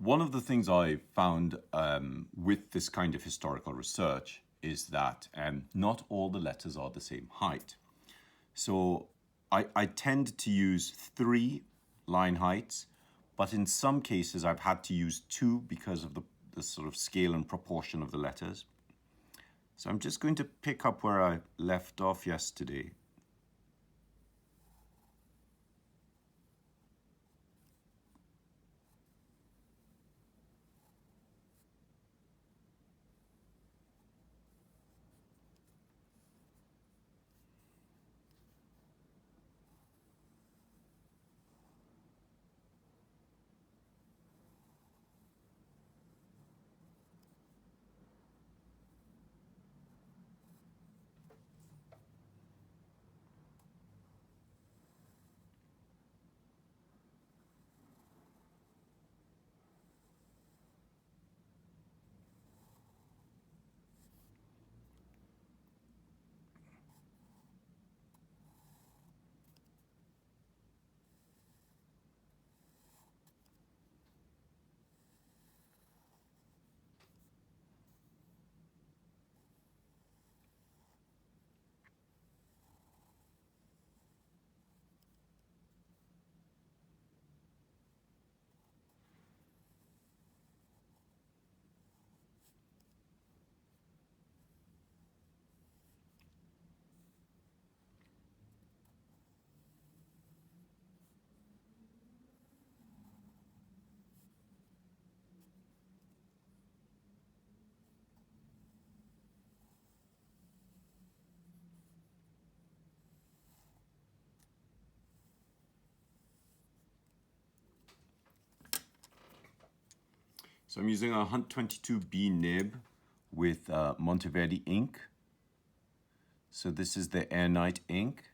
one of the things I found with this kind of historical research is that not all the letters are the same height. So I tend to use 3 line heights, but in some cases I've had to use 2 because of the sort of scale and proportion of the letters. So I'm just going to pick up where I left off yesterday. So I'm using a 122B nib with Monteverde ink. So this is the Erinite ink.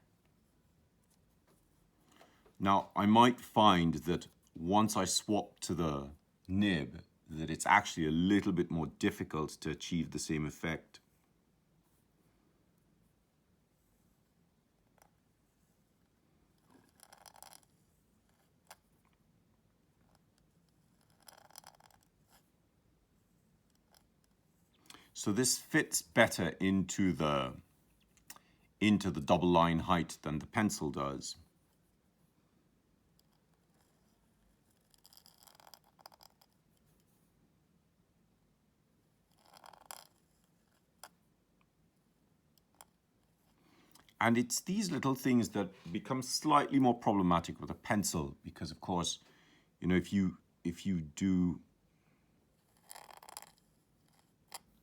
Now I might find that once I swap to the nib, that it's actually a little bit more difficult to achieve the same effect. So this fits better into the double line height than the pencil does. And it's these little things that become slightly more problematic with a pencil, because of course, you know, if you do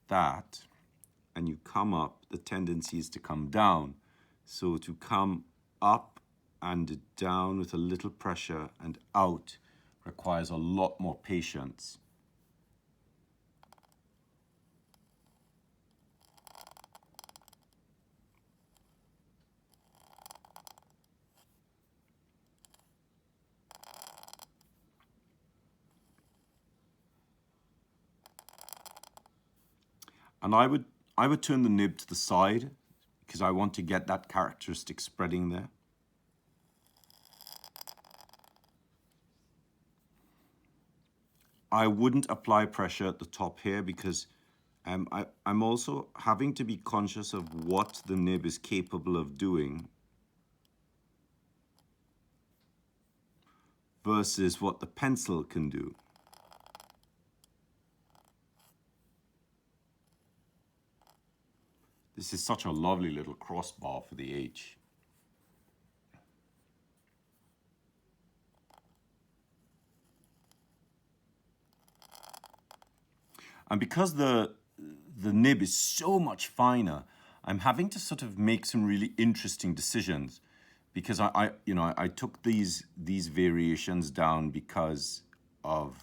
that and you come up, the tendency is to come down. So to come up and down with a little pressure and out requires a lot more patience. And I would turn the nib to the side because I want to get that characteristic spreading there. I wouldn't apply pressure at the top here because I'm also having to be conscious of what the nib is capable of doing versus what the pencil can do. This is such a lovely little crossbar for the H. And because the nib is so much finer, I'm having to sort of make some really interesting decisions because I took these variations down because of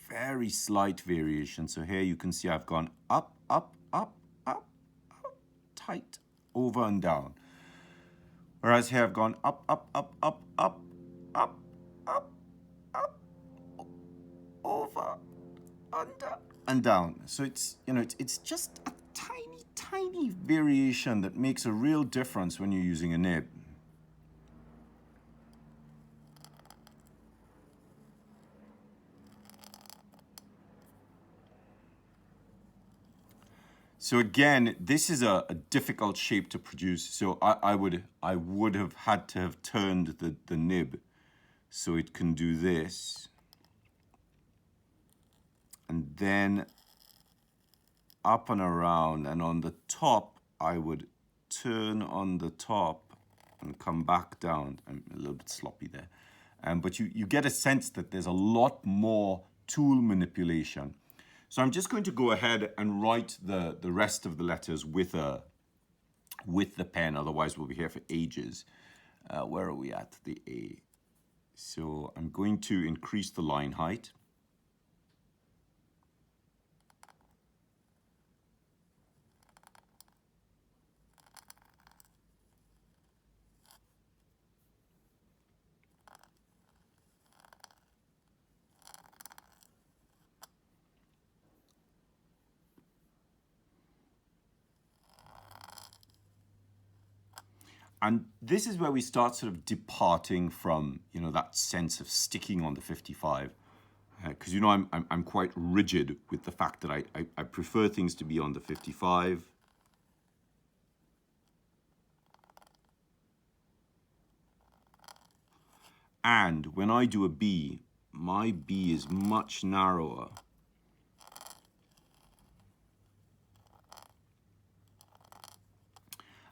very slight variation. So here you can see I've gone up, up, up, up, up, tight, over and down. Whereas here I've gone up, up, up, up, up, up, up, up, over, under, and down. So it's, you know, it's just a tiny, tiny variation that makes a real difference when you're using a nib. So again, this is a difficult shape to produce. So I would have had to have turned the nib so it can do this. And then up and around, and on the top, I would turn on the top and come back down. I'm a little bit sloppy there. But you get a sense that there's a lot more tool manipulation. So I'm just going to go ahead and write the rest of the letters with the pen, otherwise we'll be here for ages. Where are we at? The A. So I'm going to increase the line height. And this is where we start sort of departing from, you know, that sense of sticking on the 55. Because, you know, I'm quite rigid with the fact that I prefer things to be on the 55. And when I do a B, my B is much narrower.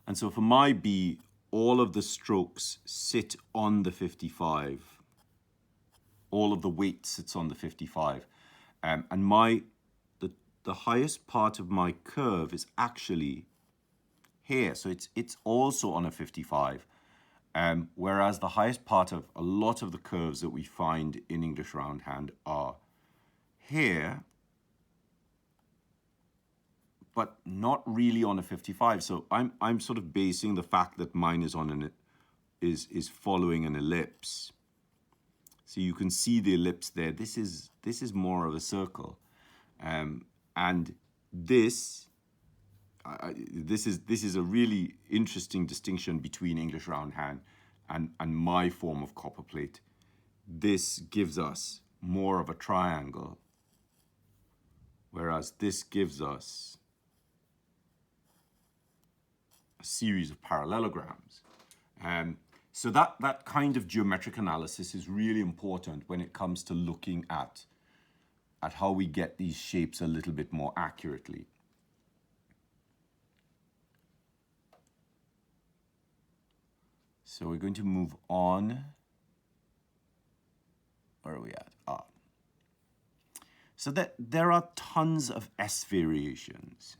And so for my B, all of the strokes sit on the 55. All of the weight sits on the 55. And the highest part of my curve is actually here. So it's also on a 55. Whereas the highest part of a lot of the curves that we find in English Roundhand are here, but not really on a 55. So I'm sort of basing the fact that mine is on is following an ellipse. So you can see the ellipse there. This is more of a circle, and this is a really interesting distinction between English Roundhand and my form of copperplate. This gives us more of a triangle, whereas this gives us a series of parallelograms. So that kind of geometric analysis is really important when it comes to looking at how we get these shapes a little bit more accurately. So we're going to move on. Where are we at? So there are tons of S variations.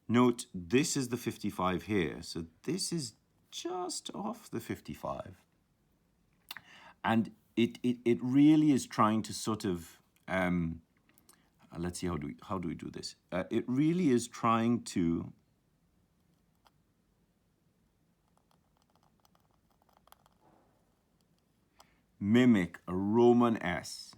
Note, this is the 55 here, so this is just off the 55. And it really is trying to sort of, let's see, how do we do this? It really is trying to mimic a Roman S.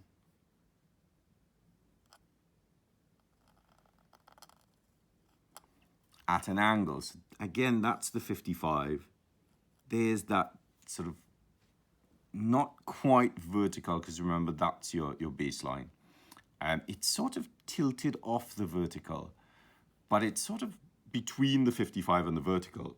At an angle. So again, that's the 55. There's that sort of not quite vertical, because remember, that's your baseline. It's sort of tilted off the vertical, but it's sort of between the 55 and the vertical.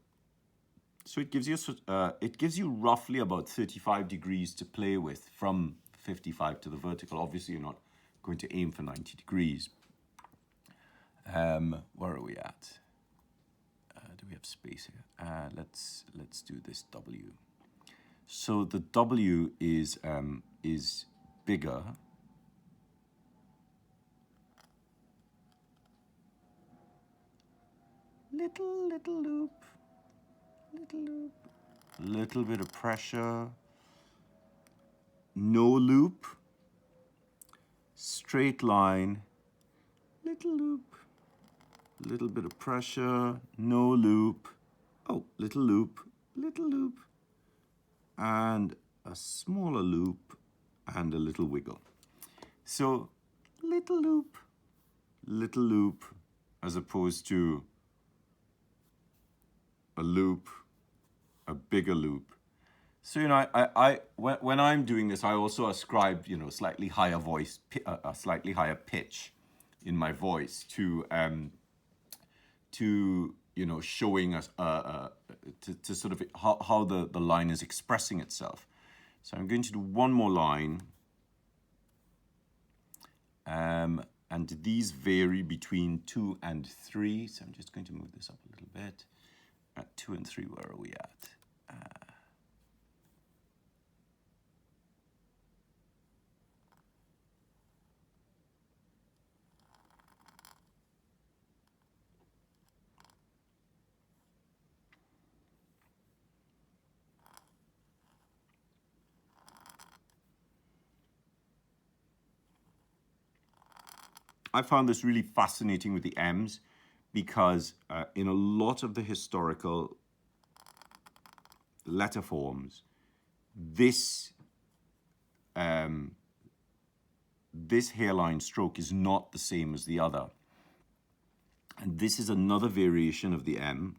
So it gives you roughly about 35 degrees to play with from 55 to the vertical. Obviously, you're not going to aim for 90 degrees. Where are we at? Do we have space here? Let's do this W. So the W is bigger. Little loop, little loop, little bit of pressure. No loop, straight line, little loop. Little bit of pressure, no loop, oh, little loop, and a smaller loop, and a little wiggle. So, little loop, as opposed to a loop, a bigger loop. So, when I'm doing this, I also ascribe, slightly higher voice, a slightly higher pitch in my voice to showing us to sort of how the line is expressing itself. So I'm going to do one more line, and these vary between 2 and 3. So I'm just going to move this up a little bit. At 2 and 3, where are we at? I found this really fascinating with the M's because in a lot of the historical letter forms, this hairline stroke is not the same as the other. And this is another variation of the M.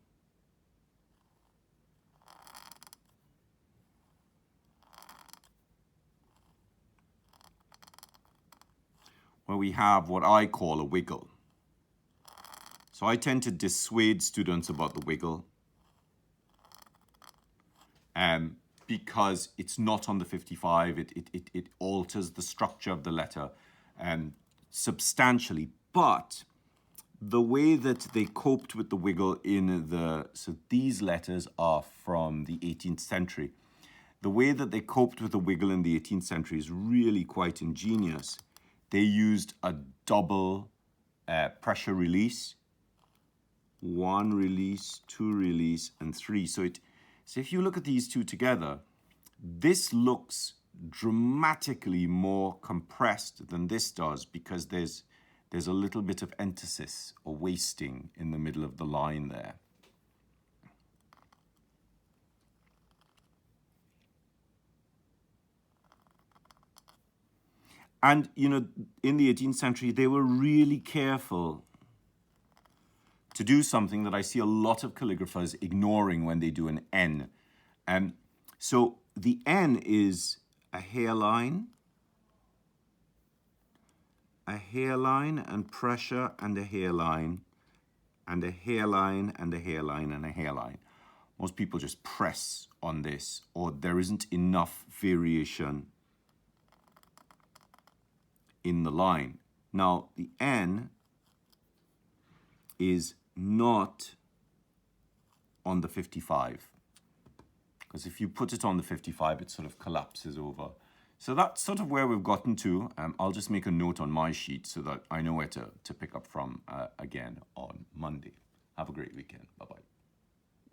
Where we have what I call a wiggle. So I tend to dissuade students about the wiggle because it's not on the 55. It alters the structure of the letter substantially. But the way that they coped with the wiggle so these letters are from the 18th century. The way that they coped with the wiggle in the 18th century is really quite ingenious. They used a double pressure release. 1 release, 2 release, and 3. So if you look at these two together, this looks dramatically more compressed than this does because there's a little bit of entasis or wasting in the middle of the line there. And, in the 18th century, they were really careful to do something that I see a lot of calligraphers ignoring when they do an N. So the N is a hairline and pressure and a hairline and a hairline and a hairline and a hairline. Most people just press on this, or there isn't enough variation in the line. Now, the N is not on the 55, because if you put it on the 55, it sort of collapses over. So that's sort of where we've gotten to. I'll just make a note on my sheet so that I know where to pick up from again on Monday. Have a great weekend. Bye-bye.